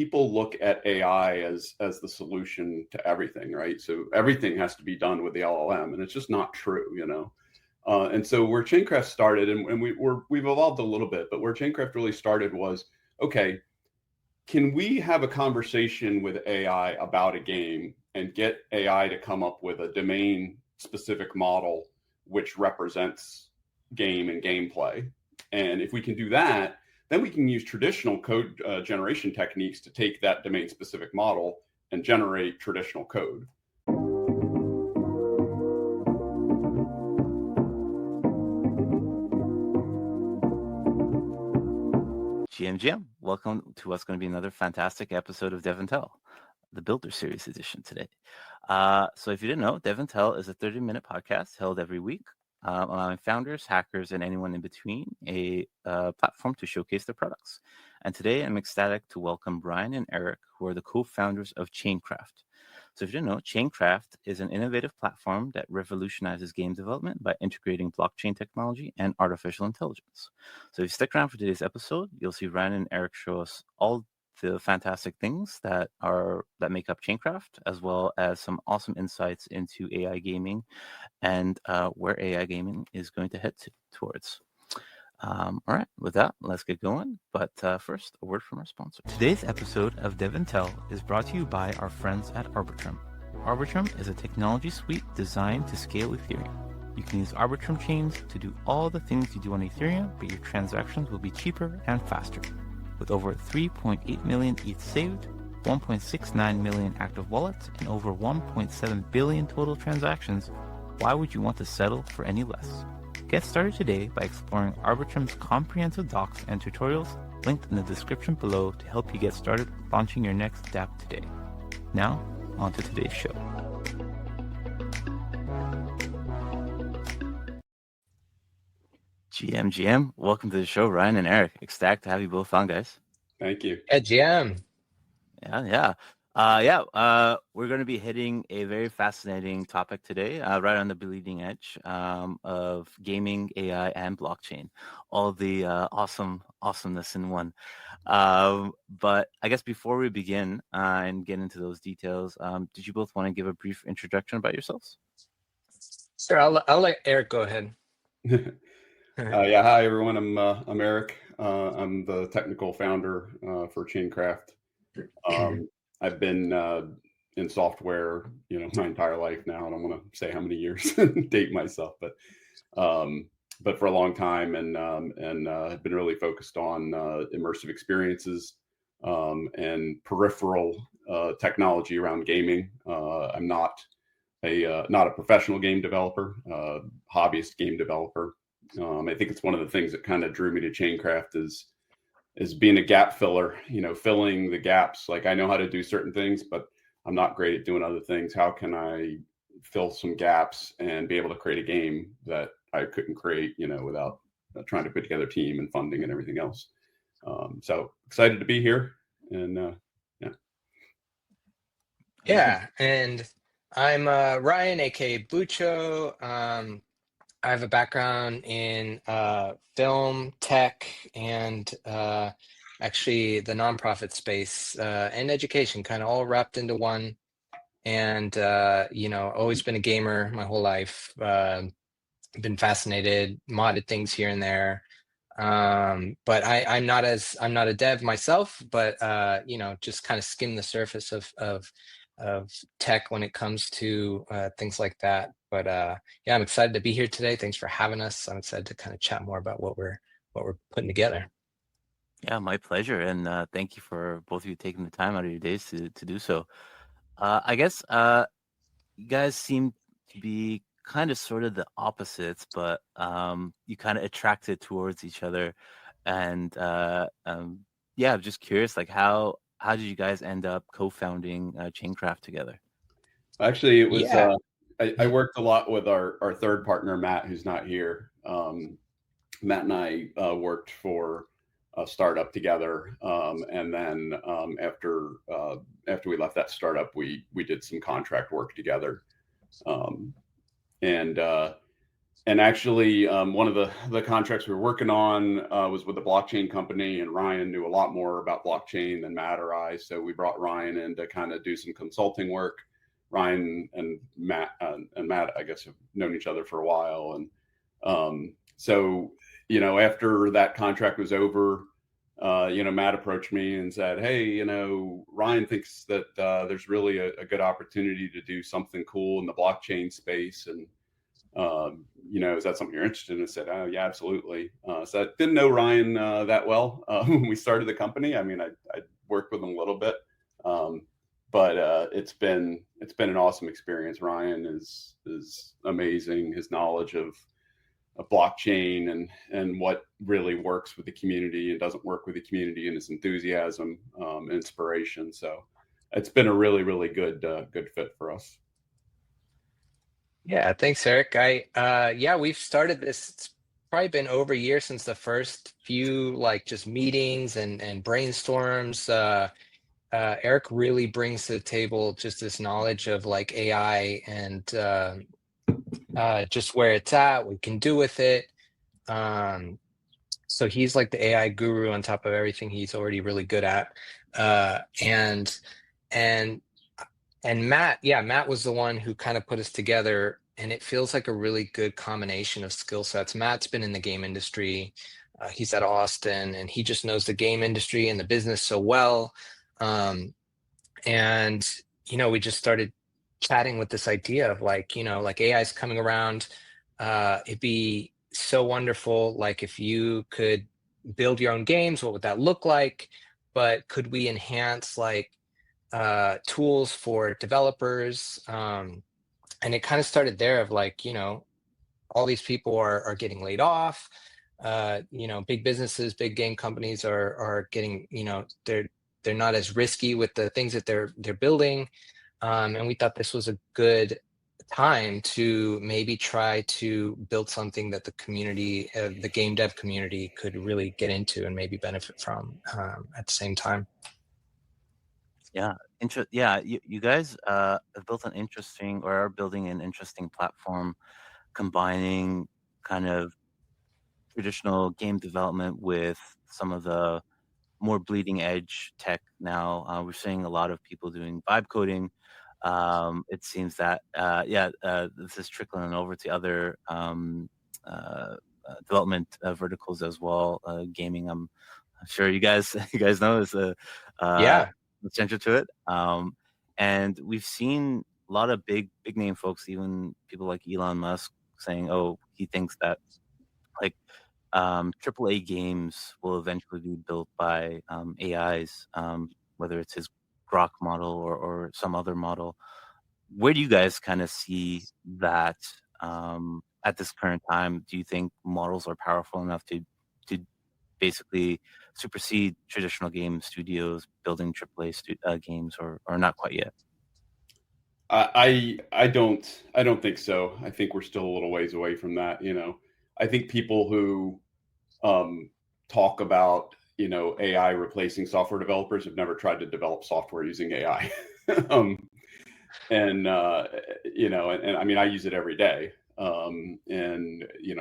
people look at AI as the solution to everything, right? So everything has to be done with the LLM, and it's just not true, And so where ChainCraft started, and we've evolved a little bit, but where ChainCraft really started was, okay, can we have a conversation with AI about a game and get AI to come up with a domain-specific model which represents game and gameplay? And if we can do that, then we can use traditional code generation techniques to take that domain-specific model and generate traditional code. GM, welcome to what's going to be another fantastic episode of DevNTell, the Builder Series edition today. So if you didn't know, DevNTell is a 30-minute podcast held every week, allowing founders, hackers, and anyone in between a platform to showcase their products. And today I'm ecstatic to welcome Brian and Eric, who are the co-founders of ChainCraft. So if you didn't know, ChainCraft is an innovative platform that revolutionizes game development by integrating blockchain technology and artificial intelligence. So if you stick around for today's episode, you'll see Ryan and Eric show us all the fantastic things that make up ChainCraft, as well as some awesome insights into AI gaming and where AI gaming is going to head towards. All right, with that, let's get going. But first, a word from our sponsor. Today's episode of DevNTell is brought to you by our friends at Arbitrum. Arbitrum is a technology suite designed to scale Ethereum. You can use Arbitrum chains to do all the things you do on Ethereum, but your transactions will be cheaper and faster. With over 3.8 million ETH saved, 1.69 million active wallets, and over 1.7 billion total transactions, why would you want to settle for any less? Get started today by exploring Arbitrum's comprehensive docs and tutorials linked in the description below to help you get started launching your next dApp today. Now, on to today's show. GM, welcome to the show, Ryan and Eric. Ecstatic to have you both on, guys. Thank you. Yeah, GM. Yeah. We're going to be hitting a very fascinating topic today, right on the bleeding edge of gaming, AI, and blockchain. All the awesomeness in one. But I guess before we begin and get into those details, did you both want to give a brief introduction about yourselves? Sure, I'll let Eric go ahead. Hi everyone. I'm Eric. I'm the technical founder for ChainCraft. I've been in software, my entire life now. I don't want to say how many years, date myself, but for a long time, and I've been really focused on immersive experiences and peripheral technology around gaming. I'm not a professional game developer, hobbyist game developer. I think it's one of the things that kind of drew me to ChainCraft is being a gap filler, filling the gaps. Like, I know how to do certain things, but I'm not great at doing other things. How can I fill some gaps and be able to create a game that I couldn't create, without trying to put together a team and funding and everything else. So excited to be here. And Yeah, and I'm Ryan, aka Bucho. I have a background in film, tech, and actually the nonprofit space and education, kind of all wrapped into one. And always been a gamer my whole life. Been fascinated, modded things here and there. But I'm not a dev myself, but just kind of skim the surface of tech when it comes to things like that. But I'm excited to be here today. Thanks for having us. I'm excited to kind of chat more about what we're putting together. Yeah, my pleasure, and thank you for both of you taking the time out of your days to do so. I guess you guys seem to be kind of sort of the opposites, but you kind of attracted towards each other, and I'm just curious, like how did you guys end up co-founding ChainCraft together? Actually, it was I worked a lot with our third partner, Matt, who's not here. Matt and I worked for a startup together, and then after we left that startup, we did some contract work together, and actually, one of the contracts we were working on was with a blockchain company, and Ryan knew a lot more about blockchain than Matt or I. So we brought Ryan in to kind of do some consulting work. Ryan and Matt, I guess, have known each other for a while, and so after that contract was over, Matt approached me and said, "Hey, Ryan thinks that there's really a good opportunity to do something cool in the blockchain space, and is that something you're interested in?" I said, "Oh yeah, absolutely." So I didn't know Ryan that well when we started the company. I mean, I worked with him a little bit, but it's been an awesome experience. Ryan is amazing. His knowledge of blockchain and what really works with the community and doesn't work with the community, and his enthusiasm, and inspiration. So it's been a really, really good fit for us. Yeah, thanks, Eric. We've started this. It's probably been over a year since the first few just meetings and brainstorms. Eric really brings to the table just this knowledge of AI and just where it's at, what we can do with it. So he's like the AI guru on top of everything he's already really good at. And Matt was the one who kind of put us together, and it feels like a really good combination of skill sets. Matt's been in the game industry. He's at Austin, and he just knows the game industry and the business so well. And we just started chatting with this idea of AI is coming around. It'd be so wonderful, if you could build your own games, what would that look like? But could we enhance tools for developers? And it kind of started there of all these people are getting laid off. Big businesses, big game companies are getting, they're not as risky with the things that they're building. And we thought this was a good time to maybe try to build something that the community, the game dev community, could really get into and maybe benefit from at the same time. Yeah, you guys have built an interesting, or are building an interesting platform, combining kind of traditional game development with some of the more bleeding edge tech now. We're seeing a lot of people doing vibe coding. It seems that this is trickling over to other development verticals as well. Gaming, I'm sure you guys know, is central to it. And we've seen a lot of big name folks, even people like Elon Musk, saying, "Oh, he thinks that AAA games will eventually be built by AIs, whether it's his Grok model or some other model." Where do you guys kind of see that at this current time? Do you think models are powerful enough to basically supersede traditional game studios building AAA games, or not quite yet? I don't think so. I think we're still a little ways away from that. I think people who talk about AI replacing software developers have never tried to develop software using AI. And I mean, I use it every day. And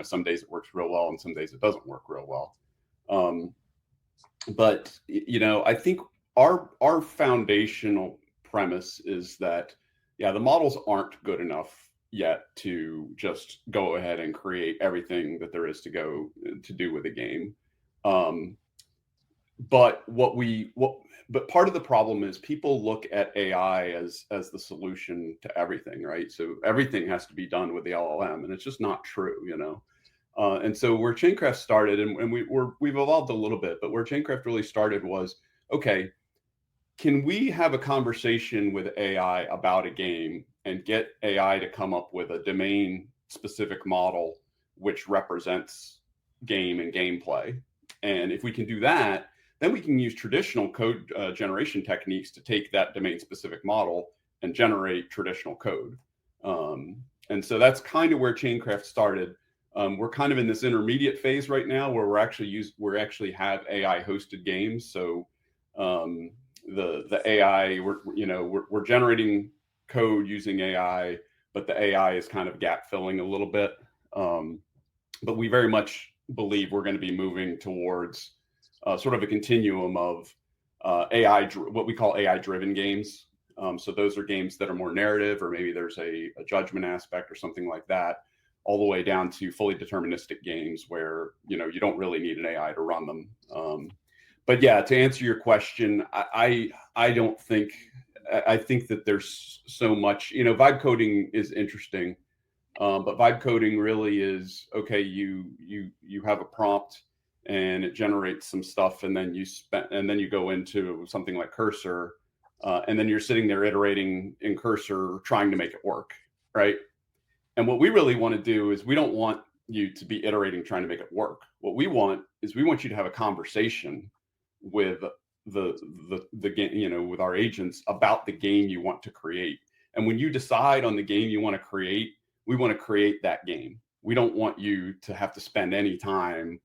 some days it works real well, and some days it doesn't work real well. But I think our foundational premise is that the models aren't good enough yet to just go ahead and create everything that there is to do with a game. But but part of the problem is people look at AI as the solution to everything, right? So everything has to be done with the LLM, and it's just not true, And so where ChainCraft started, and we've evolved a little bit, but where ChainCraft really started was, okay, can we have a conversation with AI about a game and get AI to come up with a domain-specific model which represents game and gameplay? And if we can do that, then we can use traditional code generation techniques to take that domain-specific model and generate traditional code. And so that's kind of where ChainCraft started. We're kind of in this intermediate phase right now where we actually have AI hosted games. So the AI, we're generating code using AI, but the AI is kind of gap filling a little bit. But we very much believe we're going to be moving towards sort of a continuum of what we call AI-driven games. So those are games that are more narrative, or maybe there's a judgment aspect or something like that, all the way down to fully deterministic games where, you don't really need an AI to run them. But yeah, to answer your question, I don't think, I think that there's so much, vibe coding is interesting. But vibe coding really is, okay, you have a prompt and it generates some stuff, and then you go into something like Cursor, and then you're sitting there iterating in Cursor, trying to make it work, right? And what we really want to do is, we don't want you to be iterating, trying to make it work. What we want is, we want you to have a conversation with the game, with our agents, about the game you want to create. And when you decide on the game you want to create, we want to create that game. We don't want you to have to spend any time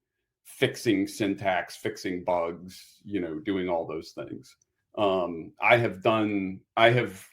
fixing syntax, fixing bugs, doing all those things. I have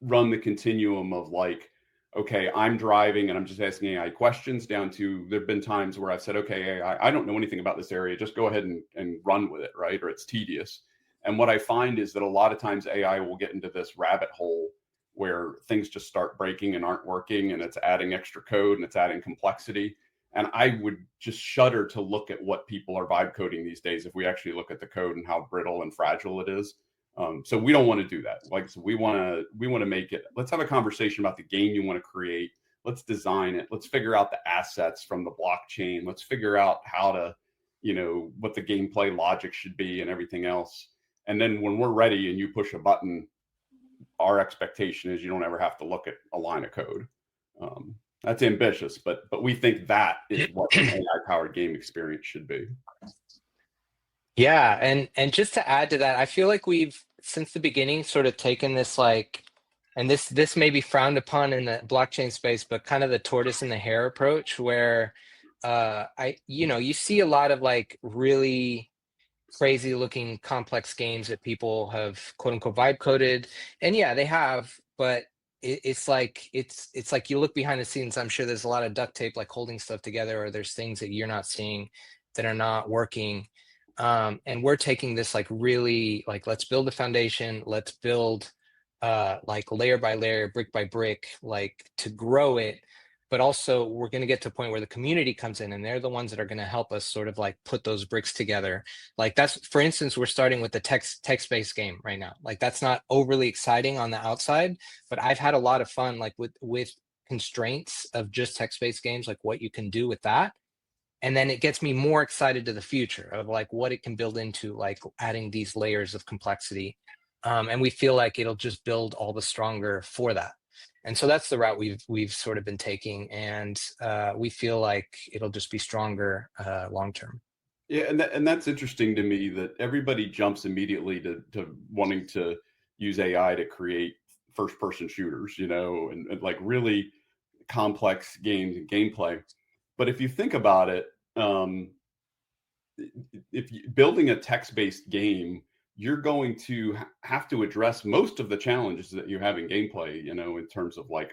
run the continuum of, like, okay, I'm driving and I'm just asking AI questions, down to, there've been times where I've said, okay, AI, I don't know anything about this area, just go ahead and run with it, right? Or it's tedious. And what I find is that a lot of times AI will get into this rabbit hole where things just start breaking and aren't working, and it's adding extra code and it's adding complexity. And I would just shudder to look at what people are vibe coding these days, if we actually look at the code and how brittle and fragile it is. So we don't want to do that. Like, so we want to make it, let's have a conversation about the game you want to create. Let's design it. Let's figure out the assets from the blockchain. Let's figure out how to, what the gameplay logic should be and everything else. And then when we're ready and you push a button, our expectation is you don't ever have to look at a line of code. That's ambitious, but we think that is what an AI-powered game experience should be. Yeah, and just to add to that, I feel like we've, since the beginning, sort of taken this, like, and this may be frowned upon in the blockchain space, but kind of the tortoise and the hare approach, where you see a lot of, like, really crazy looking complex games that people have quote unquote vibe coded, and yeah, they have, but it's like you look behind the scenes, I'm sure there's a lot of duct tape, like, holding stuff together, or there's things that you're not seeing that are not working. And we're taking this, like, really, like, let's build a foundation, let's build like layer by layer, brick by brick, like, to grow it. But also, we're going to get to a point where the community comes in, and they're the ones that are going to help us sort of, like, put those bricks together. Like, that's, for instance, we're starting with the text-based game right now. Like, that's not overly exciting on the outside, but I've had a lot of fun, like, with constraints of just text-based games, like what you can do with that. And then it gets me more excited to the future of, like, what it can build into, like, adding these layers of complexity. And we feel like it'll just build all the stronger for that. And so that's the route we've sort of been taking, and we feel like it'll just be stronger long term. Yeah, and that's interesting to me, that everybody jumps immediately to wanting to use AI to create first-person shooters, and like really complex games and gameplay. But if you think about it, building a text-based game, you're going to have to address most of the challenges that you have in gameplay, in terms of, like,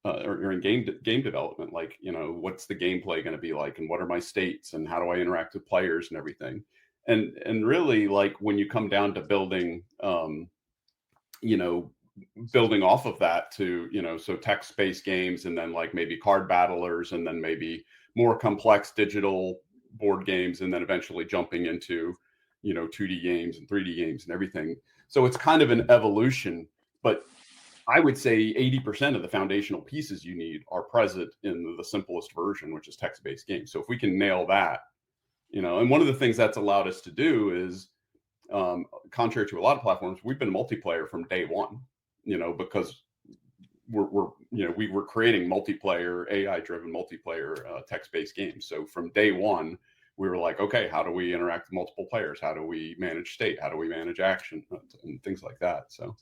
or in game development, like, what's the gameplay going to be like, and what are my states, and how do I interact with players and everything. And really, like, when you come down to building, building off of that to, so text-based games, and then, like, maybe card battlers, and then maybe more complex digital board games, and then eventually jumping into, 2D games and 3D games and everything. So it's kind of an evolution, but I would say 80% of the foundational pieces you need are present in the simplest version, which is text-based games. So if we can nail that, and one of the things that's allowed us to do is, contrary to a lot of platforms, we've been multiplayer from day one, because we were creating multiplayer, AI-driven multiplayer text-based games. So from day one, we were like, okay, how do we interact with multiple players? How do we manage state? How do we manage action and things like that? So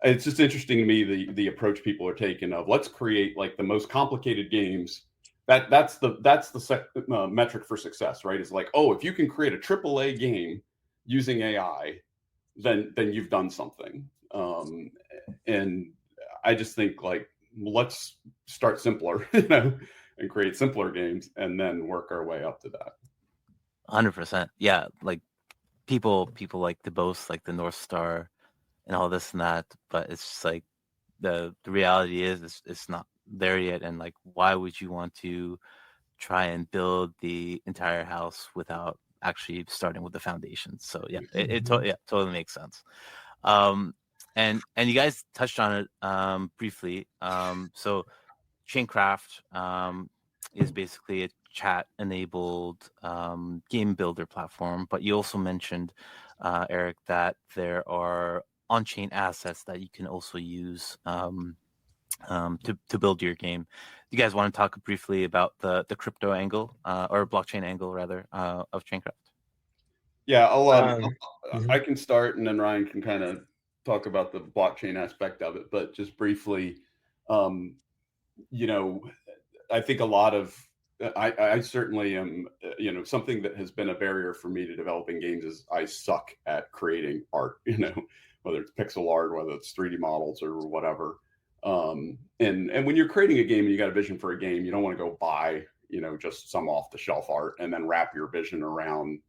it's just interesting to me, the approach people are taking of, let's create, like, the most complicated games. That's the metric for success, right? It's like, oh, if you can create a AAA game using AI, then you've done something. And I just think, like, let's start simpler, and create simpler games and then work our way up to that. 100%. Yeah, like people like to boast like the North Star and all this and that, but it's just like the reality is it's not there yet. And like, why would you want to try and build the entire house without actually starting with the foundations? So yeah, it totally makes sense. And you guys touched on it briefly. So ChainCraft is basically a chat-enabled game builder platform, but you also mentioned, Eric, that there are on-chain assets that you can also use to build your game. You guys want to talk briefly about the crypto angle or blockchain angle rather of ChainCraft? Yeah, Mhm. I can start, and then Ryan can kind of talk about the blockchain aspect of it. But just briefly, you know, I think a lot of I certainly am, something that has been a barrier for me to developing games is I suck at creating art, whether it's pixel art, whether it's 3D models or whatever. And when you're creating a game and you got a vision for a game, you don't want to go buy, just some off the shelf art and then wrap your vision around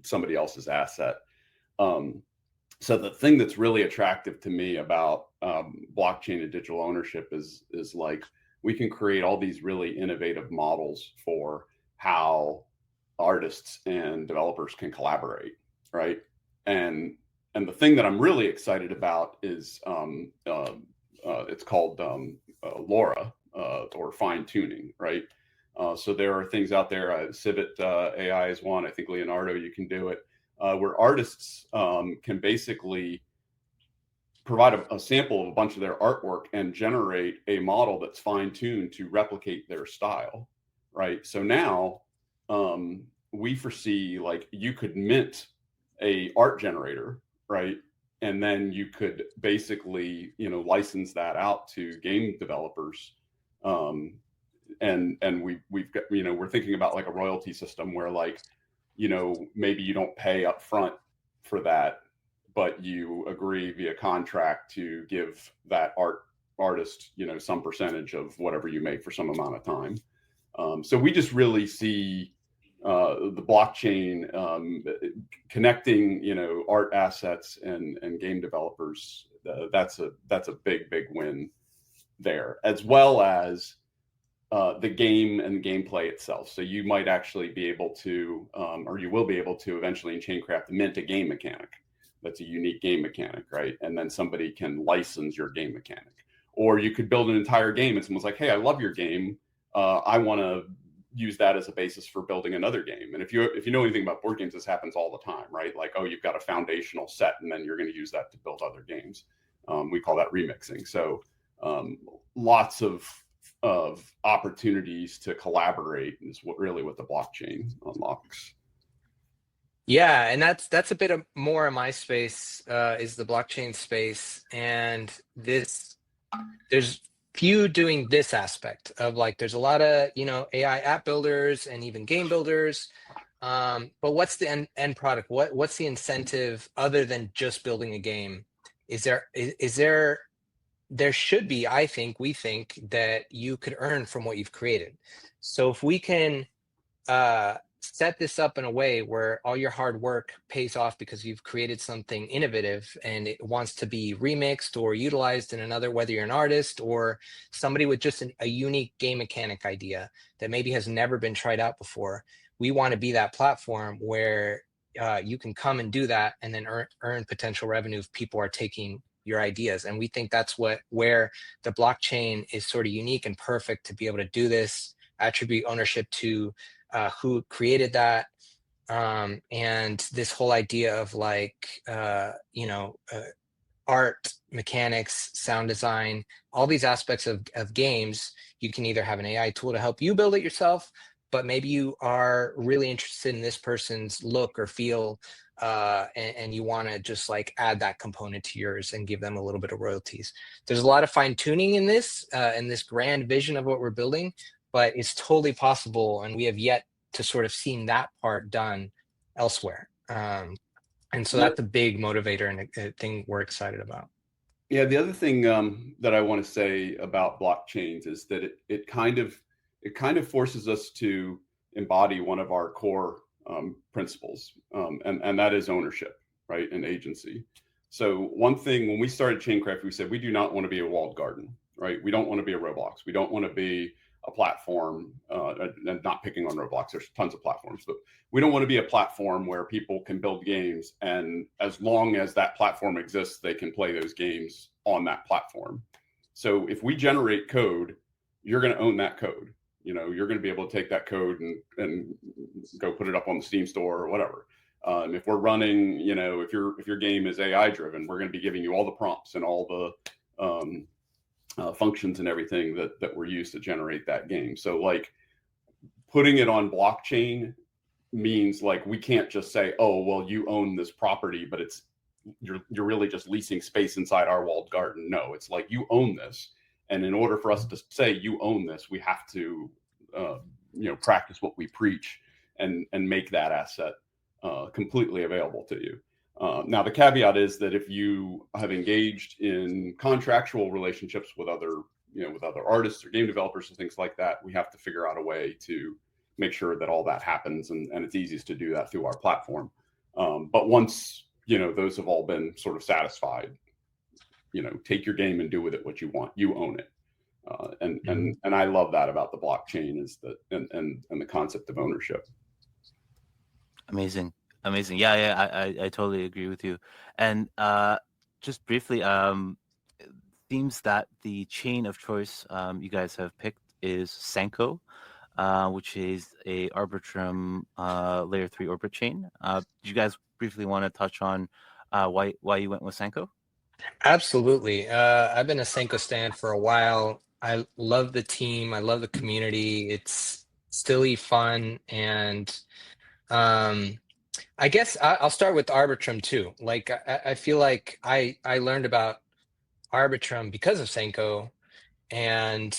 somebody else's asset. So the thing that's really attractive to me about blockchain and digital ownership is like we can create all these really innovative models for how artists and developers can collaborate, right? And the thing that I'm really excited about is it's called LoRa or fine tuning, right? So there are things out there. Civet AI is one. I think Leonardo, you can do it, where artists can basically provide a sample of a bunch of their artwork and generate a model that's fine-tuned to replicate their style, right? So now we foresee like you could mint a art generator, right? And then you could basically, license that out to game developers. And we've got, we're thinking about like a royalty system where like, maybe you don't pay up front for that, but you agree via contract to give that artist, some percentage of whatever you make for some amount of time. So we just really see the blockchain connecting, art assets and game developers. That's a big win there, as well as the game and gameplay itself. So you might actually be able to, or you will be able to eventually in ChainCraft mint a game mechanic. That's a unique game mechanic, right? And then somebody can license your game mechanic. Or you could build an entire game and someone's like, hey, I love your game. I want to use that as a basis for building another game. And if you know anything about board games, this happens all the time, right? Like, oh, you've got a foundational set and then you're going to use that to build other games. We call that remixing. So lots of opportunities to collaborate is what the blockchain unlocks. Yeah, and that's a bit more of my space, is the blockchain space, and there's few doing this aspect of like there's a lot of AI app builders and even game builders, but what's the end product? What's the incentive other than just building a game? There should be, we think that you could earn from what you've created. So if we can set this up in a way where all your hard work pays off because you've created something innovative and it wants to be remixed or utilized in another, whether you're an artist or somebody with just a unique game mechanic idea that maybe has never been tried out before, we want to be that platform where you can come and do that and then earn potential revenue if people are taking your ideas. And we think that's where the blockchain is sort of unique and perfect to be able to do this, attribute ownership to who created that, and this whole idea of like art, mechanics, sound design, all these aspects of games. You can either have an AI tool to help you build it yourself, but maybe you are really interested in this person's look or feel, and you want to just like add that component to yours and give them a little bit of royalties. There's a lot of fine tuning in this grand vision of what we're building, but it's totally possible, and we have yet to sort of seen that part done elsewhere. And so that's a big motivator and a thing we're excited about. Yeah, the other thing that I want to say about blockchains is that it it kind of forces us to embody one of our core principles, and that is ownership, right, and agency. So one thing, when we started ChainCraft, we said we do not want to be a walled garden, right? We don't want to be a Roblox. We don't want to be a platform, and not picking on Roblox. There's tons of platforms, but we don't want to be a platform where people can build games, and as long as that platform exists, they can play those games on that platform. So if we generate code, you're going to own that code. You're going to be able to take that code and go put it up on the Steam store or whatever. If we're running, if your game is AI driven, we're going to be giving you all the prompts and all the functions and everything that were used to generate that game. So like putting it on blockchain means like we can't just say, oh, well, you own this property, but you're really just leasing space inside our walled garden. No, it's like you own this. And in order for us to say you own this, we have to practice what we preach and make that asset completely available to you. Now, the caveat is that if you have engaged in contractual relationships with other artists or game developers and things like that, we have to figure out a way to make sure that all that happens, and it's easiest to do that through our platform. But once those have all been sort of satisfied, take your game and do with it what you want. You own it, and I love that about the blockchain is that and the concept of ownership. Amazing. Yeah, I totally agree with you. And just briefly, it seems that the chain of choice you guys have picked is Sanko, which is a Arbitrum layer 3 orbit chain. Do you guys briefly want to touch on why you went with Sanko? Absolutely. I've been a Sanko stan for a while. I love the team. I love the community. It's silly fun. And I guess I'll start with Arbitrum too. Like I feel like I learned about Arbitrum because of Sanko, and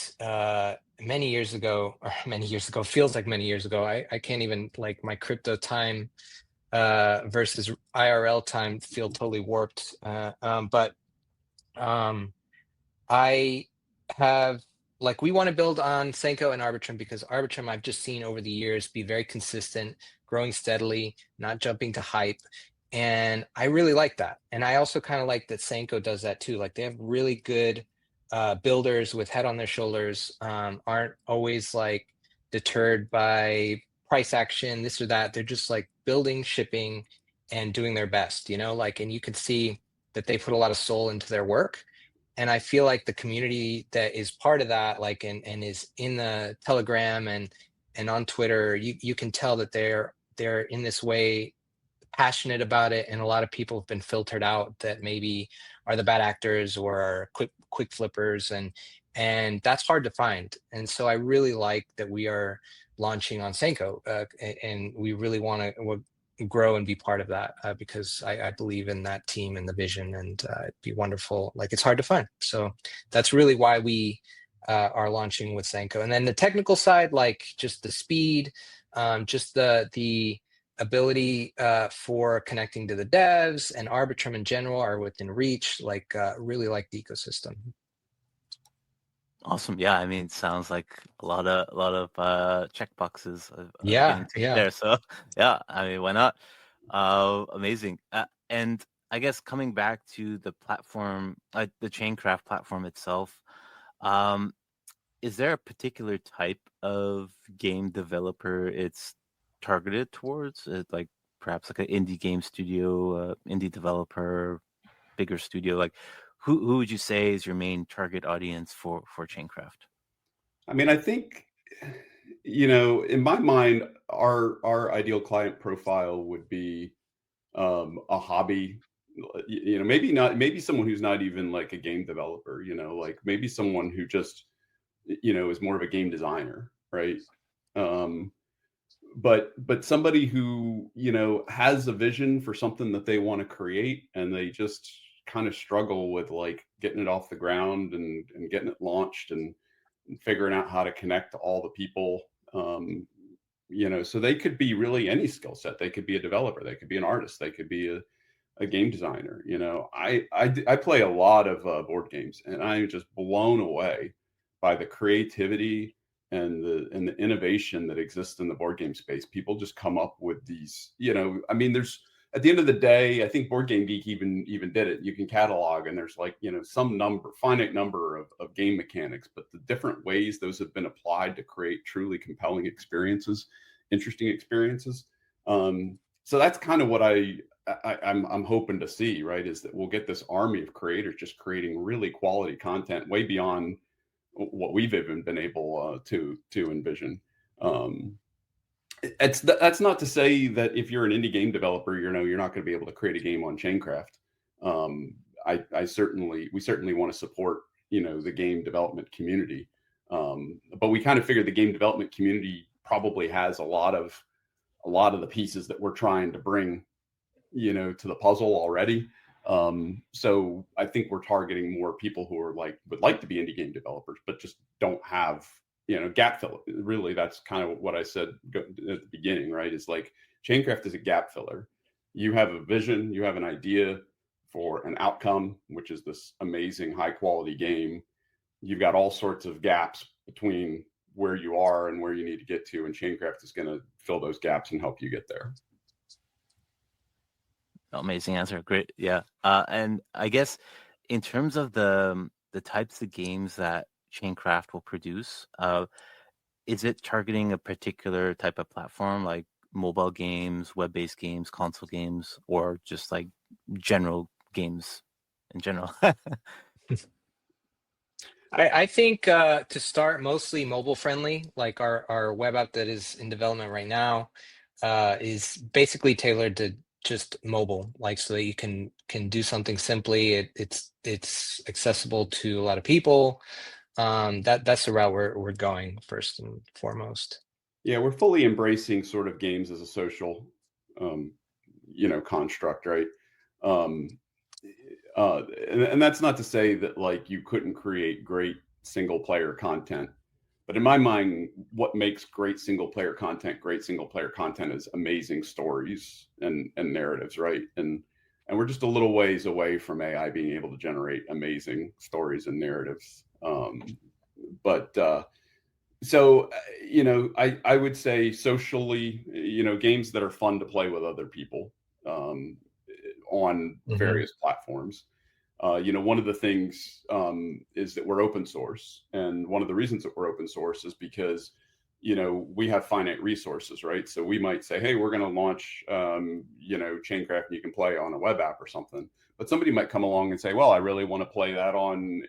many years ago, feels like many year ago. I can't even, like, my crypto time versus IRL time feel totally warped. But I have, like, we want to build on Sanko and Arbitrum because Arbitrum I've just seen over the years be very consistent, growing steadily, not jumping to hype. And I really like that. And I also kind of like that Sanko does that too. Like, they have really good builders with head on their shoulders, aren't always like deterred by price action, this or that. They're just like building, shipping, and doing their best, like, and you can see that they put a lot of soul into their work. And I feel like the community that is part of that, like, and is in the Telegram and on Twitter, you can tell that they're in this way passionate about it. And a lot of people have been filtered out that maybe are the bad actors or are quick flippers, and that's hard to find. And so I really like that we are launching on Sanko, and we really want to grow and be part of that, because I believe in that team and the vision, and it'd be wonderful. Like, it's hard to find. So that's really why we are launching with Sanko. And then the technical side, like just the speed, just the ability for connecting to the devs, and Arbitrum in general are within reach. Like, really like the ecosystem. Awesome. Yeah, I mean, it sounds like a lot of check boxes Yeah. there. So yeah, I mean, why not? Amazing. And I guess coming back to the platform, the ChainCraft platform itself, is there a particular type of game developer it's targeted towards? Like perhaps like an indie game studio, indie developer, bigger studio? Like who would you say is your main target audience for ChainCraft? I mean, I think, in my mind, our ideal client profile would be a hobby, maybe someone who's not even like a game developer, like maybe someone who just, is more of a game designer, right? But somebody who, has a vision for something that they want to create, and they just kind of struggle with like getting it off the ground and getting it launched and figuring out how to connect to all the people. So they could be really any skill set. They could be a developer, they could be an artist, they could be a game designer. I play a lot of board games, and I'm just blown away by the creativity and the innovation that exists in the board game space. People just come up with these, I mean, there's, at the end of the day, I think Board Game Geek even did it. You can catalog, and there's like, some finite number of game mechanics, but the different ways those have been applied to create truly compelling experiences, interesting experiences. So that's kind of what I'm hoping to see, right? Is that we'll get this army of creators just creating really quality content way beyond what we've even been able to envision. That's not to say that if you're an indie game developer, you're not going to be able to create a game on ChainCraft. We certainly want to support, the game development community. But we kind of figured the game development community probably has a lot of the pieces that we're trying to bring, to the puzzle already. So I think we're targeting more people who would like to be indie game developers, but just don't have, gap filler. Really, that's kind of what I said at the beginning, right? Is like ChainCraft is a gap filler. You have a vision, you have an idea for an outcome, which is this amazing high quality game. You've got all sorts of gaps between where you are and where you need to get to, and ChainCraft is going to fill those gaps and help you get there. Amazing answer. Great. Yeah. And I guess in terms of the types of games that ChainCraft will produce, is it targeting a particular type of platform, like mobile games, web-based games, console games, or just like general games in general? I think to start, mostly mobile friendly, like our web app that is in development right now is basically tailored to just mobile, like so that you can do something simply. It's accessible to a lot of people. That's the route we're going first and foremost. Yeah, we're fully embracing sort of games as a social, construct, right? And that's not to say that like you couldn't create great single player content, but in my mind, what makes great single player content is amazing stories and narratives, right? And we're just a little ways away from AI being able to generate amazing stories and narratives. So, I would say socially, games that are fun to play with other people on various platforms. One of the things is that we're open source. And one of the reasons that we're open source is because, we have finite resources, right? So we might say, hey, we're going to launch, ChainCraft, and you can play on a web app or something. But somebody might come along and say, well, I really want to play that on,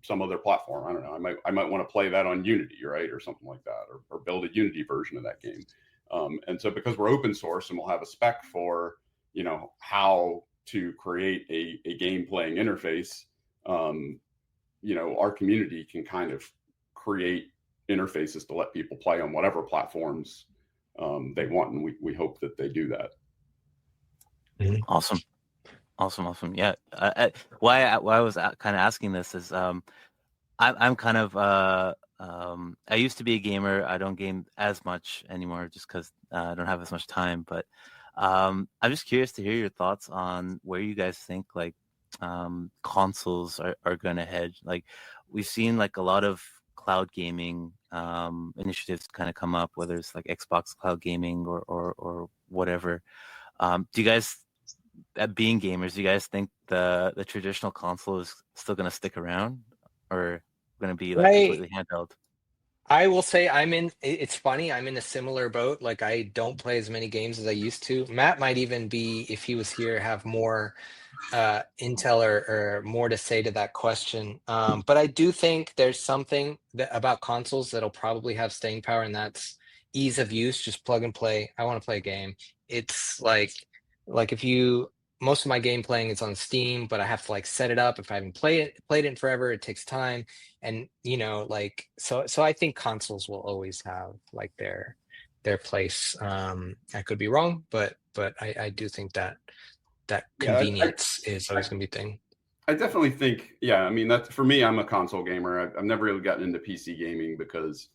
some other platform. I don't know. I might want to play that on Unity, right, or something like that, or build a Unity version of that game. And so because we're open source and we'll have a spec for, how to create a game playing interface, our community can kind of create interfaces to let people play on whatever platforms they want, and we hope that they do that. Awesome. Yeah. Why I was kind of asking this is I'm kind of I used to be a gamer. I don't game as much anymore just because I don't have as much time. But I'm just curious to hear your thoughts on where you guys think like consoles are going to head. Like we've seen like a lot of cloud gaming initiatives kind of come up, whether it's like Xbox cloud gaming or whatever. Do you guys, at being gamers, do you guys think the traditional console is still going to stick around, or going to be like completely handheld? I will say it's funny, I'm in a similar boat. Like I don't play as many games as I used to. Matt might even be, if he was here, have more intel or more to say to that question. But I do think there's something about consoles that'll probably have staying power, and that's ease of use. Just plug and play. I want to play a game. It's like if you, most of my game playing is on Steam, but I have to like set it up. If I haven't played it in forever, it takes time. And so I think consoles will always have like their place. I could be wrong, but I do think that convenience is always gonna be a thing. I definitely think, I mean, that's, for me, I'm a console gamer. I've never really gotten into PC gaming because,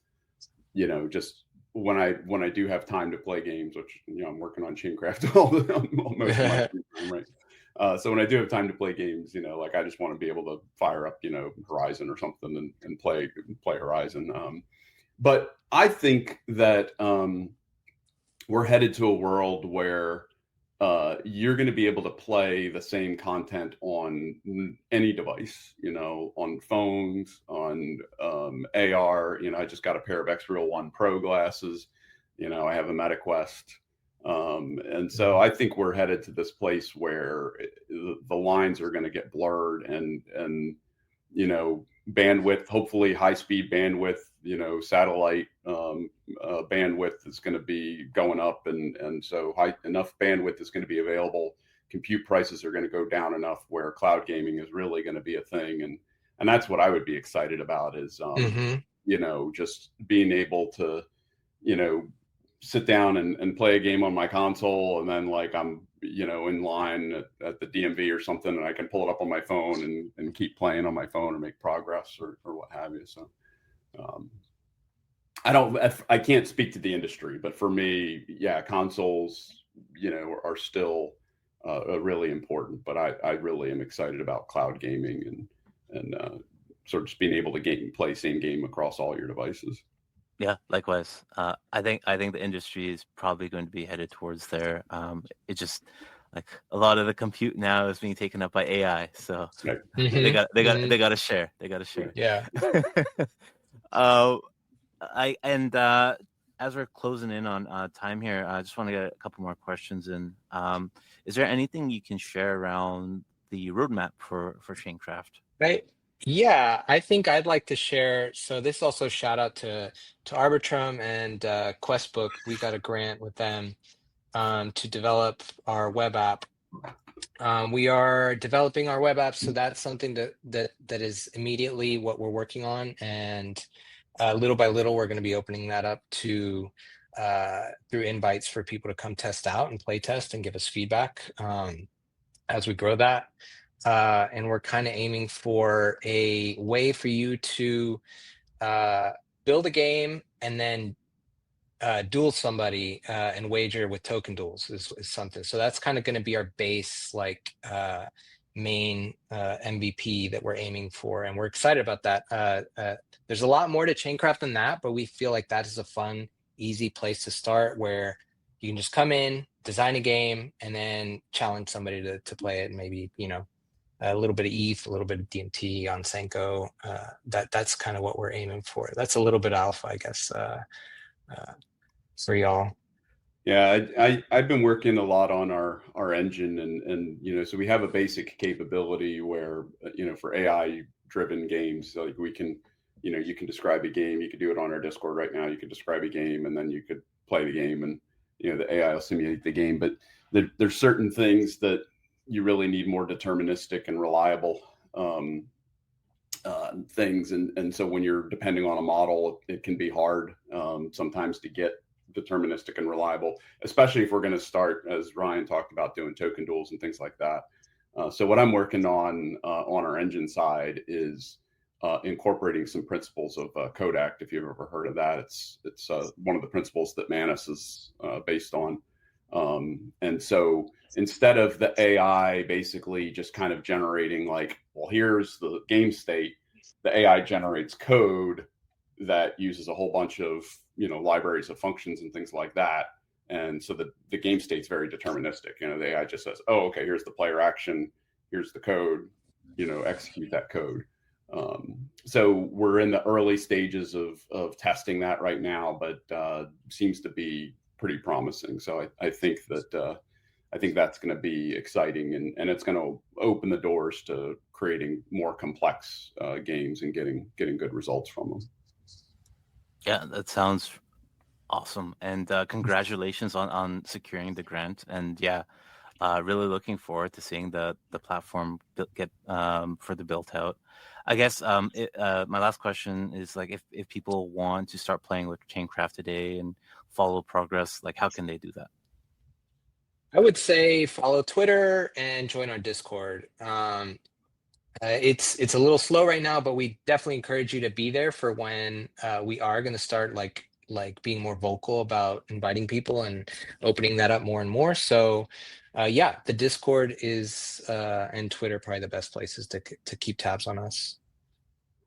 just when I do have time to play games, which, I'm working on ChainCraft most of my free time, right? So when I do have time to play games, like I just want to be able to fire up, Horizon or something and play Horizon. But I think that we're headed to a world where you're going to be able to play the same content on any device, on phones, on AR. I just got a pair of X-Real 1 Pro glasses. I have a MetaQuest. And so I think we're headed to this place where the lines are going to get blurred and bandwidth, hopefully high speed bandwidth, satellite bandwidth is going to be going up. And so enough bandwidth is going to be available. Compute prices are going to go down enough where cloud gaming is really going to be a thing. And that's what I would be excited about is, just being able to, sit down and play a game on my console, and then like I'm in line at the DMV or something, and I can pull it up on my phone and keep playing on my phone or make progress or what have you. So I can't speak to the industry, but for me, yeah, consoles are still really important, but I really am excited about cloud gaming and sort of just being able to play same game across all your devices. Yeah, likewise. I think the industry is probably going to be headed towards there. It just like a lot of the compute now is being taken up by AI, so they got to share. They got to share. Yeah. As we're closing in on time here, I just want to get a couple more questions in. Is there anything you can share around the roadmap for ChainCraft? Right. Yeah, I think I'd like to share. So this also shout out to Arbitrum and Questbook. We got a grant with them to develop our web app. We are developing our web app, so that's something that is immediately what we're working on, and little by little we're going to be opening that up to through invites for people to come test out and play test and give us feedback as we grow that. And we're kind of aiming for a way for you to build a game and then duel somebody and wager with token duels is something. So that's kind of going to be our base, like main MVP that we're aiming for. And we're excited about that. There's a lot more to ChainCraft than that, but we feel like that is a fun, easy place to start where you can just come in, design a game, and then challenge somebody to play it. And maybe, a little bit of ETH, a little bit of DMT on Sanko. That's kind of what we're aiming for. That's a little bit alpha, I guess, for y'all. Yeah, I've been working a lot on our engine and so we have a basic capability where for AI driven games, like we can you can describe a game, you could do it on our Discord right now, you could describe a game and then you could play the game and the AI will simulate the game, but there's certain things that you really need more deterministic and reliable things. And so when you're depending on a model, it can be hard sometimes to get deterministic and reliable, especially if we're going to start, as Ryan talked about, doing token duels and things like that. So what I'm working on our engine side is incorporating some principles of Kodak. If you've ever heard of that, it's one of the principles that Manus is based on. And so instead of the AI basically just kind of generating like, well, here's the game state, the AI generates code that uses a whole bunch of, libraries of functions and things like that. And so the game state's very deterministic. The AI just says, oh, okay, here's the player action, here's the code, execute that code. So we're in the early stages of testing that right now, but seems to be pretty promising. So I think that's going to be exciting, and it's going to open the doors to creating more complex games and getting good results from them. Yeah, that sounds awesome, and congratulations on securing the grant. And yeah, really looking forward to seeing the platform get further built out. I guess my last question is like, if people want to start playing with ChainCraft today and follow progress, like how can they do that? I would say follow Twitter and join our Discord. It's a little slow right now, but we definitely encourage you to be there for when we are going to start like like being more vocal about inviting people and opening that up more and more. So yeah, the Discord is and Twitter probably the best places to keep tabs on us.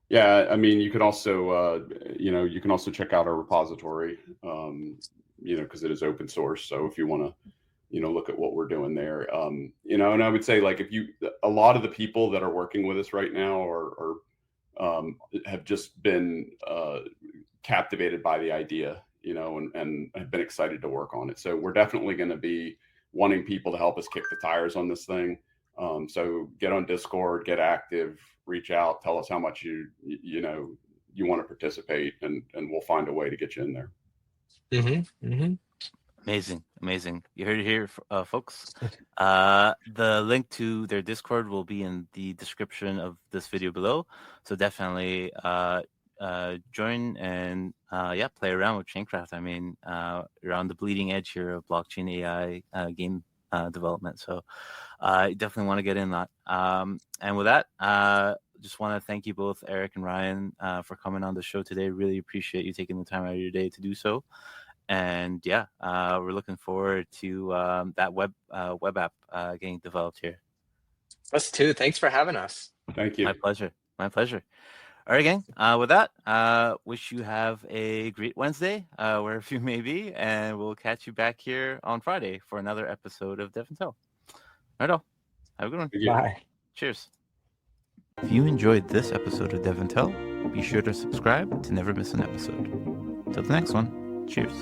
Yeah, I mean, you could also, you can also check out our repository, because it is open source. So if you want to, look at what we're doing there, and I would say like a lot of the people that are working with us right now have just been captivated by the idea, and have been excited to work on it. So we're definitely going to be wanting people to help us kick the tires on this thing. So get on Discord, get active, reach out, tell us how much you want to participate, and we'll find a way to get you in there. Amazing. You heard it here, folks. The link to their Discord will be in the description of this video below. So definitely join and play around with ChainCraft. I mean, you're on the bleeding edge here of blockchain AI game development. So you definitely want to get in that. And with that, just want to thank you both, Eric and Ryan, for coming on the show today. Really appreciate you taking the time out of your day to do so. And we're looking forward to that web app getting developed here. Us too. Thanks for having us. Thank you. My pleasure. All right, gang. With that, wish you have a great Wednesday, wherever you may be, and we'll catch you back here on Friday for another episode of DevNTell. Right on. Have a good one. Bye. Cheers. If you enjoyed this episode of DevNTell, be sure to subscribe to never miss an episode. Till the next one. Cheers.